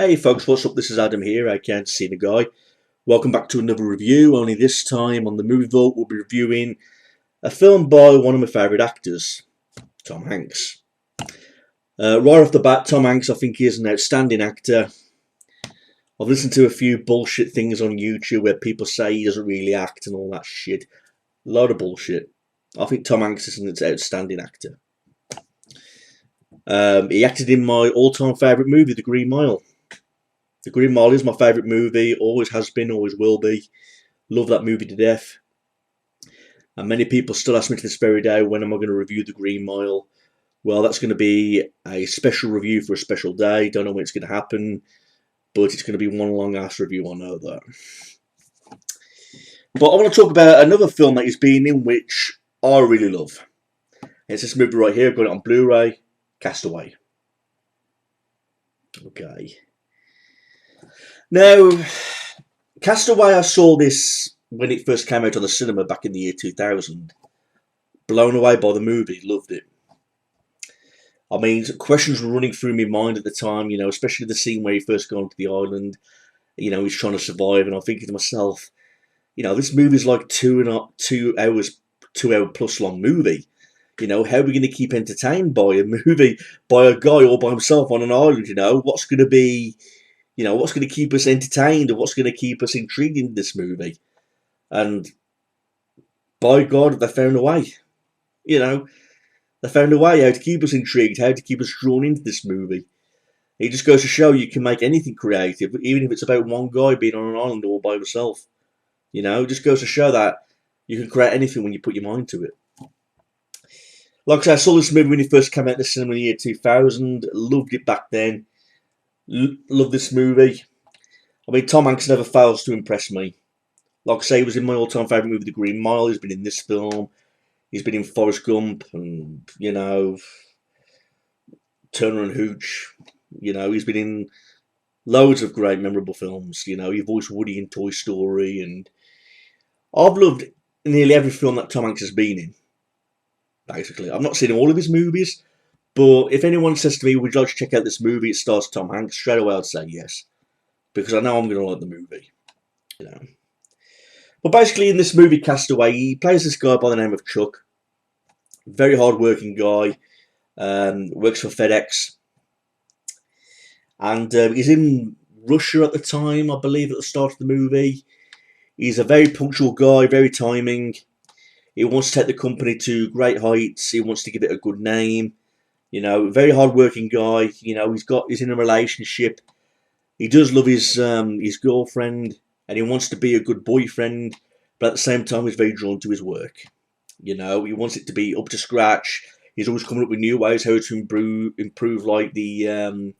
Hey folks, what's up? This is Adam here, I Can't See the Guy. Welcome back to another review, only this time on the Movie Vault we'll be reviewing a film by one of my favourite actors, Tom Hanks. Right off the bat, Tom Hanks I think he is an outstanding actor. I've listened to a few bullshit things on YouTube where people say he doesn't really act and all that shit. Load of bullshit. I think Tom Hanks is an outstanding actor. He acted in my all-time favourite movie, The Green Mile. The Green Mile is my favourite movie, always has been, always will be. Love that movie to death. And many people still ask me to this very day, when am I going to review The Green Mile? Well, that's going to be a special review for a special day. Don't know when it's going to happen, but it's going to be one long ass review, I know that. But I want to talk about another film that he's been in, which I really love. It's this movie right here, I've got it on Blu-ray, Castaway. Okay. Now, Castaway, I saw this when it first came out on the cinema back in the year 2000. Blown away by the movie, loved it. I mean, questions were running through my mind at the time, especially the scene where he first got onto the island. He's trying to survive, and I'm thinking to myself, this movie's like 2 hour plus long movie. How are we going to keep entertained by a movie by a guy all by himself on an island? What's going to be... what's going to keep us entertained and what's going to keep us intrigued in this movie? And by God, they found a way. They found a way how to keep us intrigued, how to keep us drawn into this movie. It just goes to show you can make anything creative, even if it's about one guy being on an island all by himself. It just goes to show that you can create anything when you put your mind to it. Like I said, I saw this movie when it first came out in the cinema in the year 2000. Loved it back then. Love this movie. I mean, Tom Hanks never fails to impress me. Like I say, he was in my all-time favourite movie, The Green Mile. He's been in this film. He's been in Forrest Gump and, Turner and Hooch. He's been in loads of great, memorable films. He voiced Woody in Toy Story. And I've loved nearly every film that Tom Hanks has been in, basically. I've not seen all of his movies. But if anyone says to me, would you like to check out this movie? It stars Tom Hanks. Straight away I'd say yes. Because I know I'm going to like the movie. But basically in this movie, Castaway, he plays this guy by the name of Chuck. Very hard-working guy. Works for FedEx. And he's in Russia at the time, I believe, at the start of the movie. He's a very punctual guy, very timing. He wants to take the company to great heights. He wants to give it a good name. Very hard-working guy. He's in a relationship. He does love his girlfriend, and he wants to be a good boyfriend. But at the same time, he's very drawn to his work. He wants it to be up to scratch. He's always coming up with new ways how to improve like the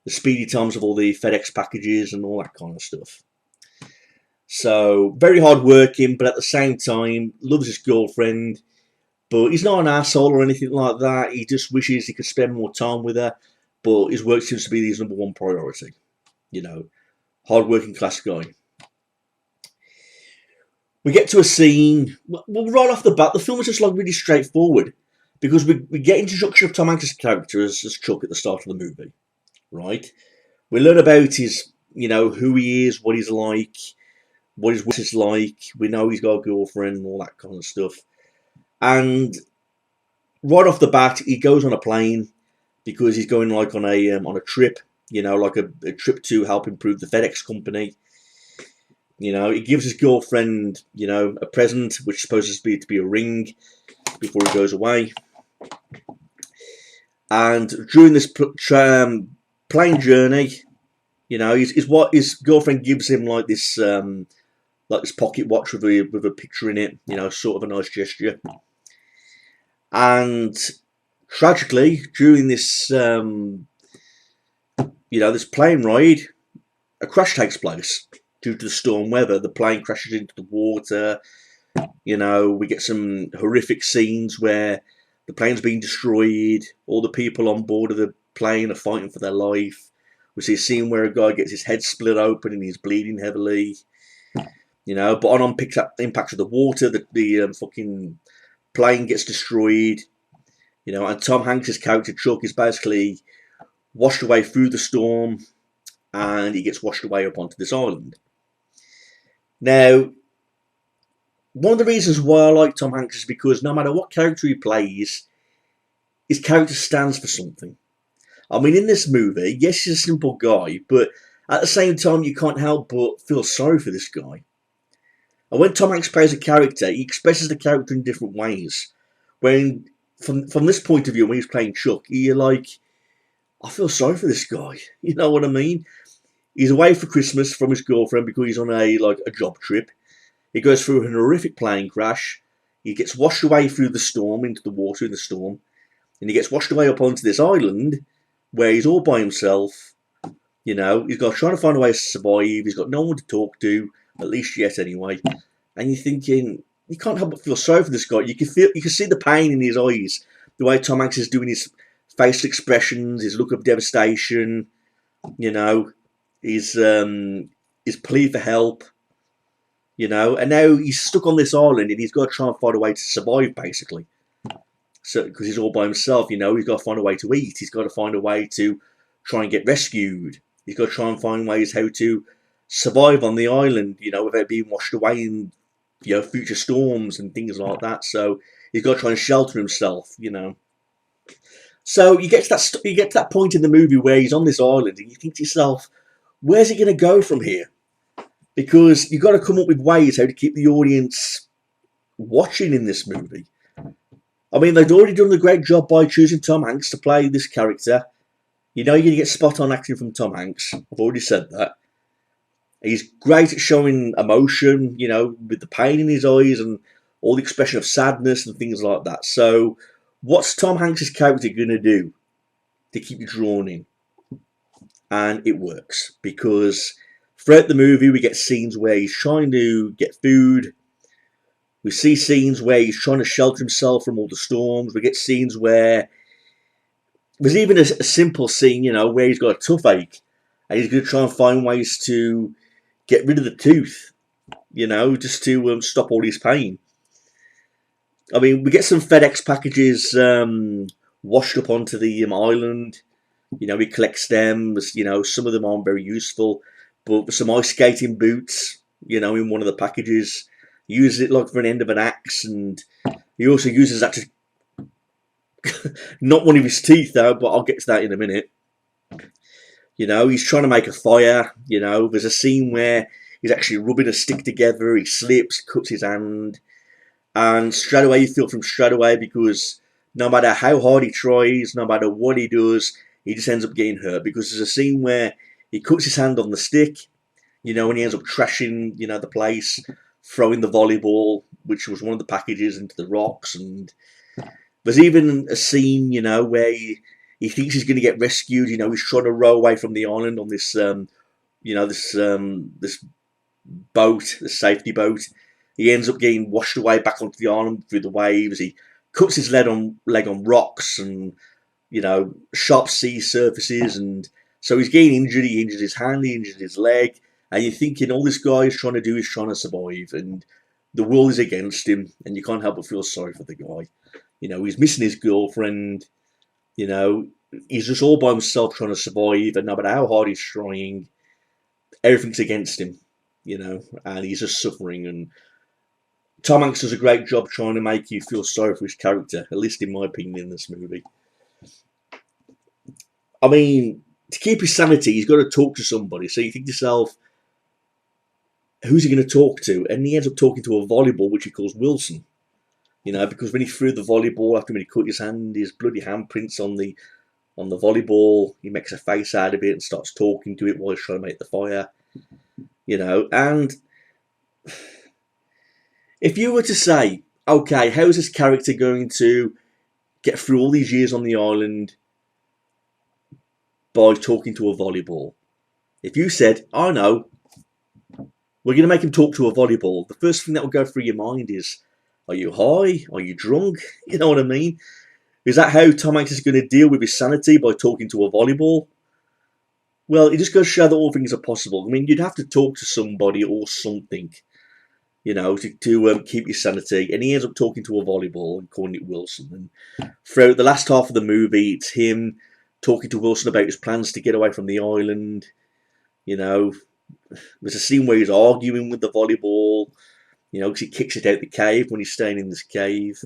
speedy times of all the FedEx packages and all that kind of stuff. So very hard-working, but at the same time, loves his girlfriend. But he's not an asshole or anything like that. He just wishes he could spend more time with her. But his work seems to be his number one priority. Hard-working class guy. We get to a scene. Well, right off the bat, the film is just like really straightforward. Because we get introduction of Tom Hanks' character as Chuck at the start of the movie. Right? We learn about his, who he is, what he's like, what his work is like. We know he's got a girlfriend and all that kind of stuff. And right off the bat, he goes on a plane because he's going like on a trip, like a trip to help improve the FedEx company. He gives his girlfriend, a present, which is supposed to be a ring before he goes away. And during this plane journey, his girlfriend gives him like this pocket watch with a picture in it, sort of a nice gesture. And tragically, during this, this plane ride, a crash takes place due to the storm weather. The plane crashes into the water. We get some horrific scenes where the plane's being destroyed. All the people on board of the plane are fighting for their life. We see a scene where a guy gets his head split open and he's bleeding heavily. But on impact of the water, the fucking plane gets destroyed. And Tom Hanks' character Chuck is basically washed away through the storm. and he gets washed away up onto this island. Now, one of the reasons why I like Tom Hanks is because no matter what character he plays, his character stands for something. I mean, in this movie, yes, he's a simple guy, but at the same time, you can't help but feel sorry for this guy. And when Tom Hanks plays a character, he expresses the character in different ways. When, from this point of view, when he's playing Chuck, you're like, I feel sorry for this guy. You know what I mean? He's away for Christmas from his girlfriend because he's on a job trip. He goes through an horrific plane crash. He gets washed away through the storm, into the water in the storm. And he gets washed away up onto this island where he's all by himself. You know, he's got trying to find a way to survive. He's got no one to talk to, at least yet anyway. And you're thinking, you can't help but feel sorry for this guy. You can see the pain in his eyes, the way Tom Hanks is doing his facial expressions, his look of devastation. You know, his plea for help. You know, and now he's stuck on this island and he's got to try and find a way to survive, basically. So, because he's all by himself, you know, he's got to find a way to eat. He's got to find a way to try and get rescued. He's got to try and find ways how to survive on the island, you know, without being washed away in, you know, future storms and things like that. So he's got to try and shelter himself, you know. So you get to that point in the movie where he's on this island and you think to yourself, where's he going to go from here? Because you've got to come up with ways how to keep the audience watching in this movie. I mean, they'd already done a great job by choosing Tom Hanks to play this character. You know you're going to get spot-on acting from Tom Hanks. I've already said that. He's great at showing emotion, you know, with the pain in his eyes and all the expression of sadness and things like that. So, what's Tom Hanks' character going to do to keep you drawn in? And it works, because throughout the movie we get scenes where he's trying to get food. We see scenes where he's trying to shelter himself from all the storms. We get scenes where there's even a simple scene, you know, where he's got a toothache and he's going to try and find ways to get rid of the tooth, you know, just to stop all his pain. I mean, we get some FedEx packages washed up onto the island. You know, he collects them. You know, some of them aren't very useful, but some ice skating boots, you know, in one of the packages. He uses it like for an end of an axe, and he also uses that to not one of his teeth though, but I'll get to that in a minute. You know, he's trying to make a fire. You know, there's a scene where he's actually rubbing a stick together. He slips, cuts his hand, and straight away you feel from straight away, because no matter how hard he tries, no matter what he does, he just ends up getting hurt. Because there's a scene where he cuts his hand on the stick, you know, and he ends up trashing, you know, the place, throwing the volleyball, which was one of the packages, into the rocks. And there's even a scene, you know, where he thinks he's going to get rescued. You know, he's trying to row away from the island on this, you know, this boat, the safety boat. He ends up getting washed away back onto the island through the waves. He cuts his leg on rocks and, you know, sharp sea surfaces, and so he's getting injured. He injured his hand, he injured his leg, and you're thinking all this guy is trying to do is trying to survive, and the world is against him, and you can't help but feel sorry for the guy. You know, he's missing his girlfriend. You know, he's just all by himself trying to survive, and no matter how hard he's trying, everything's against him. You know, and he's just suffering. And Tom Hanks does a great job trying to make you feel sorry for his character, at least in my opinion, in this movie. I mean, to keep his sanity, he's got to talk to somebody. So you think to yourself, who's he going to talk to? And he ends up talking to a volleyball, which he calls Wilson. You know, because when he threw the volleyball, after when he cut his hand, his bloody handprints on the volleyball, he makes a face out of it and starts talking to it while he's trying to make the fire. You know, and if you were to say, okay, how's this character going to get through all these years on the island by talking to a volleyball? If you said, I know, we're going to make him talk to a volleyball, the first thing that will go through your mind is, are you high? Are you drunk? You know what I mean? Is that how Tom Hanks is going to deal with his sanity, by talking to a volleyball? Well, it just goes to show that all things are possible. I mean, you'd have to talk to somebody or something, you know, to keep your sanity. And he ends up talking to a volleyball and calling it Wilson. And throughout the last half of the movie, it's him talking to Wilson about his plans to get away from the island. You know, there's a scene where he's arguing with the volleyball, you know, because he kicks it out the cave when he's staying in this cave.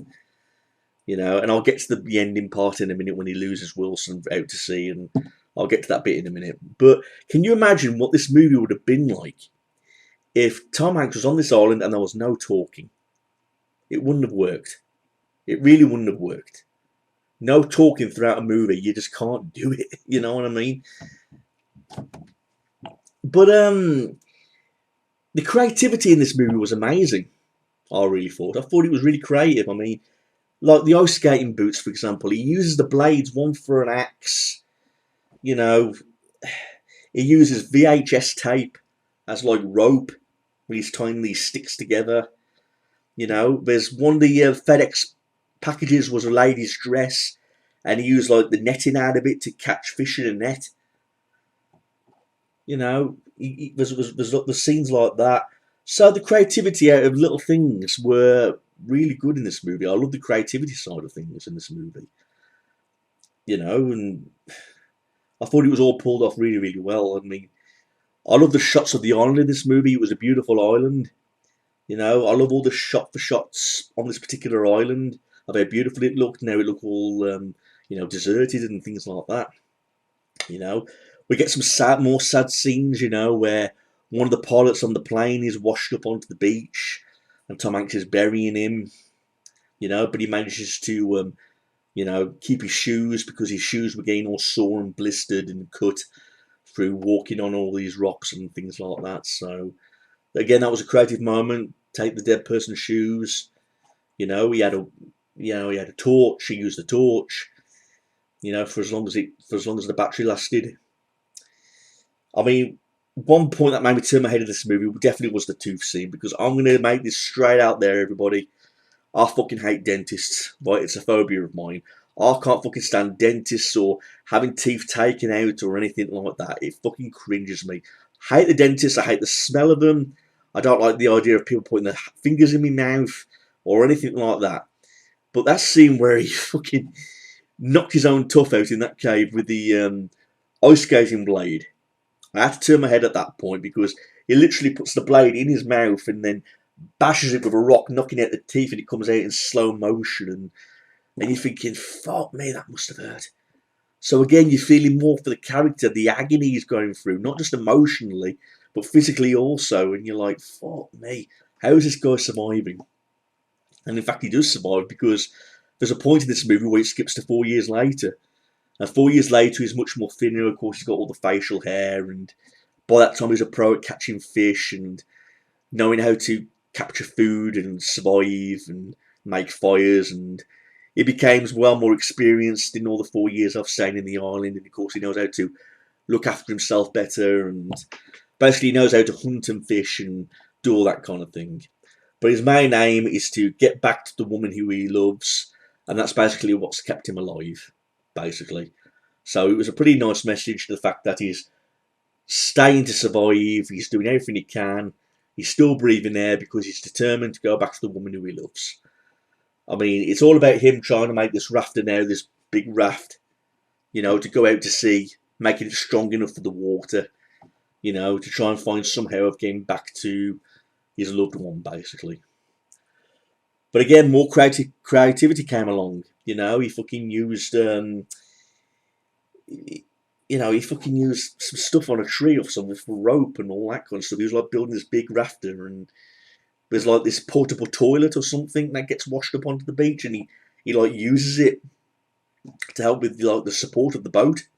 You know, and I'll get to the ending part in a minute when he loses Wilson out to sea, and I'll get to that bit in a minute. But can you imagine what this movie would have been like if Tom Hanks was on this island and there was no talking? It wouldn't have worked. It really wouldn't have worked. No talking throughout a movie, you just can't do it. You know what I mean? But the creativity in this movie was amazing. I really thought. I thought it was really creative. I mean, like the ice skating boots, for example, he uses the blades, one for an axe. You know, he uses VHS tape as like rope when he's tying these sticks together. You know, there's one of the FedEx packages was a lady's dress, and he used like the netting out of it to catch fish in a net. You know, there's scenes like that. So the creativity out of little things were really good in this movie. I love the creativity side of things in this movie. You know, and I thought it was all pulled off really, really well. I mean, I love the shots of the island in this movie. It was a beautiful island. You know, I love all the shot for shots on this particular island of how beautiful it looked. Now it looked all, you know, deserted and things like that. You know, we get some more sad scenes. You know, where one of the pilots on the plane is washed up onto the beach, and Tom Hanks is burying him. You know, but he manages to, you know, keep his shoes because his shoes were getting all sore and blistered and cut through walking on all these rocks and things like that. So again, that was a creative moment. Take the dead person's shoes. You know, he had a torch. He used the torch. You know, for as long as the battery lasted. I mean, one point that made me turn my head in this movie definitely was the tooth scene, because I'm going to make this straight out there, everybody. I fucking hate dentists. Right, it's a phobia of mine. I can't fucking stand dentists or having teeth taken out or anything like that. It fucking cringes me. I hate the dentists. I hate the smell of them. I don't like the idea of people putting their fingers in my mouth or anything like that. But that scene where he fucking knocked his own tooth out in that cave with the ice skating blade, I had to turn my head at that point, because he literally puts the blade in his mouth and then bashes it with a rock, knocking out the teeth, and it comes out in slow motion. And you're thinking, fuck me, that must have hurt. So again, you're feeling more for the character, the agony he's going through, not just emotionally, but physically also. And you're like, fuck me, how is this guy surviving? And in fact, he does survive, because there's a point in this movie where it skips to 4 years later. And 4 years later, he's much more thinner. Of course, he's got all the facial hair. And by that time, he's a pro at catching fish and knowing how to capture food and survive and make fires. And he becomes well more experienced in all the 4 years of staying in the island. And of course, he knows how to look after himself better. And basically, he knows how to hunt and fish and do all that kind of thing. But his main aim is to get back to the woman who he loves. And that's basically what's kept him alive, basically. So it was a pretty nice message to the fact that he's staying to survive. He's doing everything he can. He's still breathing air because he's determined to go back to the woman who he loves. I mean, it's all about him trying to make this rafter now, this big raft, you know, to go out to sea, making it strong enough for the water, you know, to try and find somehow of getting back to his loved one, basically. But again, more creativity came along. You know, he fucking used, he fucking used some stuff on a tree or something for rope and all that kind of stuff. He was like building this big rafter, and there's like this portable toilet or something that gets washed up onto the beach, and he like uses it to help with like the support of the boat.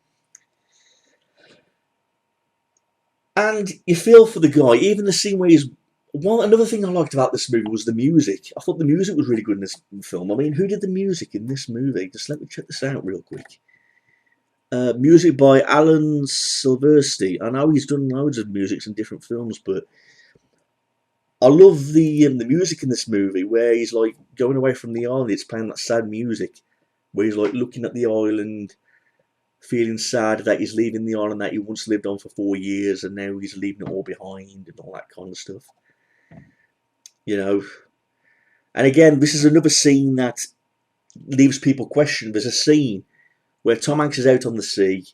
And you feel for the guy, even the scene where he's. Another thing I liked about this movie was the music. I thought the music was really good in this film. I mean, who did the music in this movie? Just let me check this out real quick. Music by Alan Silvestri. I know he's done loads of music in different films, but I love the music in this movie where he's like going away from the island. It's playing that sad music where he's like looking at the island, feeling sad that he's leaving the island that he once lived on for 4 years, and now he's leaving it all behind and all that kind of stuff. You know, and again, this is another scene that leaves people questioning. There's a scene where Tom Hanks is out on the sea.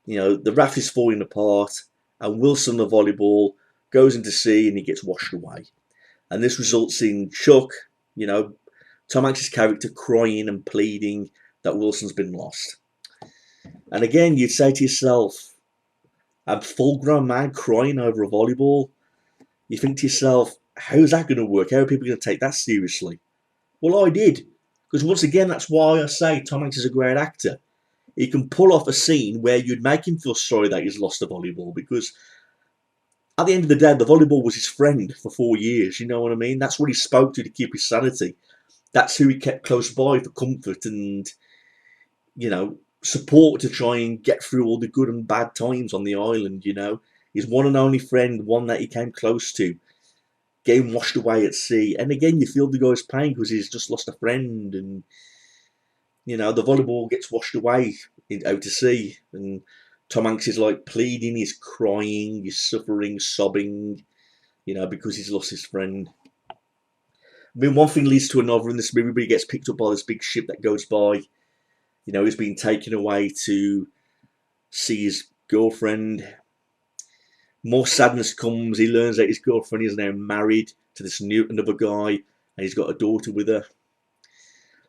You know, the raft is falling apart, and Wilson, the volleyball, goes into sea and he gets washed away. And this results in Chuck, you know, Tom Hanks' character crying and pleading that Wilson's been lost. And again, you'd say to yourself, a full-grown man crying over a volleyball. You think to yourself, how's that going to work? How are people going to take that seriously? Well, I did. Because once again, that's why I say Tom Hanks is a great actor. He can pull off a scene where you'd make him feel sorry that he's lost a volleyball, because at the end of the day, the volleyball was his friend for 4 years, you know what I mean? That's what he spoke to keep his sanity. That's who he kept close by for comfort and, you know, support to try and get through all the good and bad times on the island, you know. His one and only friend, one that he came close to, getting washed away at sea. And again, you feel the guy's pain because he's just lost a friend, and, you know, the volleyball gets washed away out to sea, and Tom Hanks is like pleading, he's crying, he's suffering, sobbing, you know, because he's lost his friend. I mean, one thing leads to another in this movie, but he gets picked up by this big ship that goes by. You know, he's being taken away to see his girlfriend. More sadness comes. He learns that his girlfriend is now married to this another guy, and he's got a daughter with her.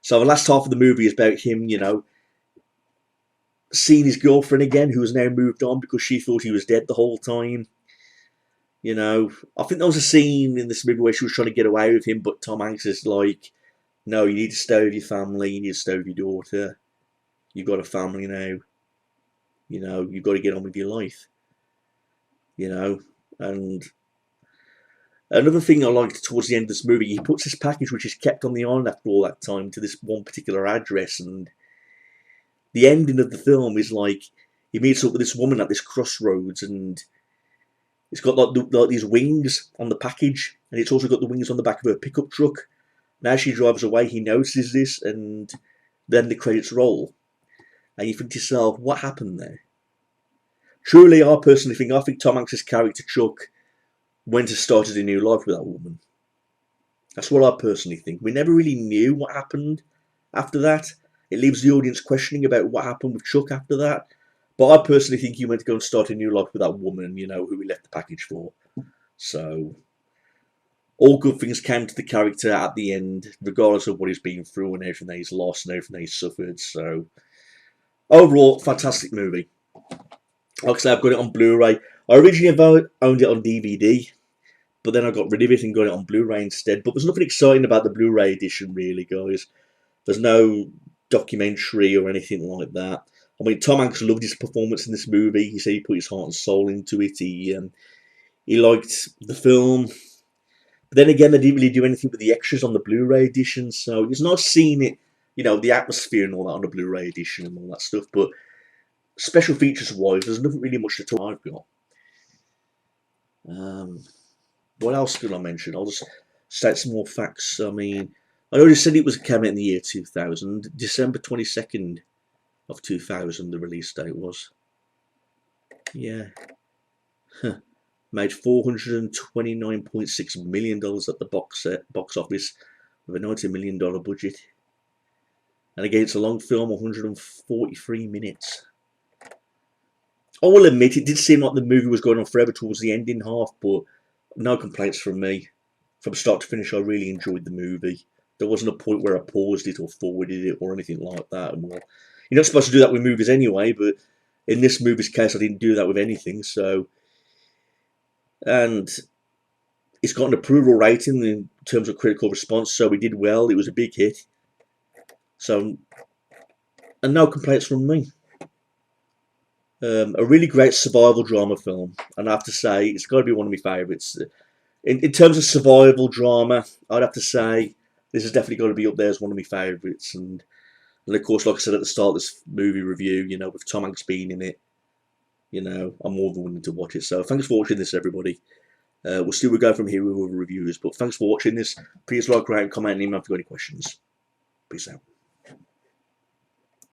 So the last half of the movie is about him, you know, seeing his girlfriend again, who has now moved on because she thought he was dead the whole time. You know, I think there was a scene in this movie where she was trying to get away with him, but Tom Hanks is like, no, you need to stay with your family, you need to stay with your daughter. You've got a family now. You know, you've got to get on with your life. You know, and another thing I liked towards the end of this movie, he puts this package, which is kept on the island after all that time, to this one particular address, and the ending of the film is like he meets up with this woman at this crossroads, and it's got like these wings on the package, and it's also got the wings on the back of her pickup truck. And as she drives away, he notices this, and then the credits roll. And you think to yourself, what happened there? Truly, I think Tom Hanks' character Chuck went and started a new life with that woman. That's what I personally think. We never really knew what happened after that. It leaves the audience questioning about what happened with Chuck after that. But I personally think he went to go and start a new life with that woman, you know, who he left the package for. So, all good things came to the character at the end, regardless of what he's been through and everything that he's lost and everything that he's suffered. So, overall, fantastic movie. Like I say, I've got it on Blu-ray. I originally owned it on DVD, but then I got rid of it and got it on Blu-ray instead. But there's nothing exciting about the Blu-ray edition, really, guys. There's no documentary or anything like that. I mean, Tom Hanks loved his performance in this movie. He said he put his heart and soul into it. He liked the film. But then again, they didn't really do anything with the extras on the Blu-ray edition, so it's not seeing it, you know, the atmosphere and all that on the Blu-ray edition and all that stuff. But special features-wise, there's nothing really much to talk I've got. What else can I mention? I'll just state some more facts. I mean, I already said it came out in the year 2000. December 22nd of 2000, the release date was. Yeah. Made $429.6 million at the box office with a $90 million budget. And again, it's a long film, 143 minutes. I will admit, it did seem like the movie was going on forever towards the ending half, but no complaints from me. From start to finish, I really enjoyed the movie. There wasn't a point where I paused it or forwarded it or anything like that. And well, you're not supposed to do that with movies anyway, but in this movie's case, I didn't do that with anything. So, and it's got an approval rating in terms of critical response, so we did well. It was a big hit. So, and no complaints from me. A really great survival drama film, and I have to say it's got to be one of my favourites. In terms of survival drama, I'd have to say this has definitely got to be up there as one of my favourites. And of course, like I said at the start of this movie review, you know, with Tom Hanks being in it, you know, I'm more than willing to watch it. So thanks for watching this, everybody. We'll see where we go from here with other reviews. But thanks for watching this. Please like, rate, and comment, and email if you've got any questions. Peace out.